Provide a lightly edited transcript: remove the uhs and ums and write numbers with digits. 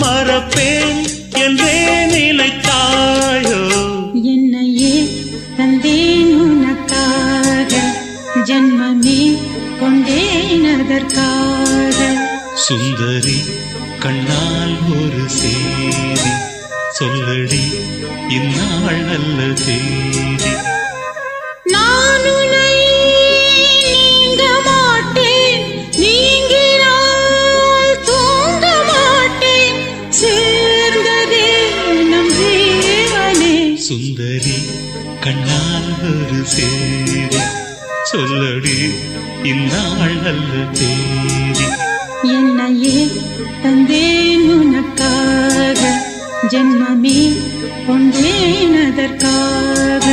மறப்பேன் என்றே நினைத்தாயோ என்னையே தந்தேன் உனக்காக ஜன்மமே கொண்டேன் அதற்காக சுந்தரி கண்ணால் ஒரு சேதி சொல்லடி இந்நாள் நல்ல தேதி நான் உன்னை நீங்க மாட்டேன் நீங்கினால் தூங்க மாட்டேன் சேர்ந்ததே நம் ஜீவனே சுந்தரி கண்ணால் ஒரு சேதி சொல்லடி இந்நாள் நல்ல தேதி என்னையே தந்தேன் உனக்காக ஜன்மமே கொண்டேன் அதற்காக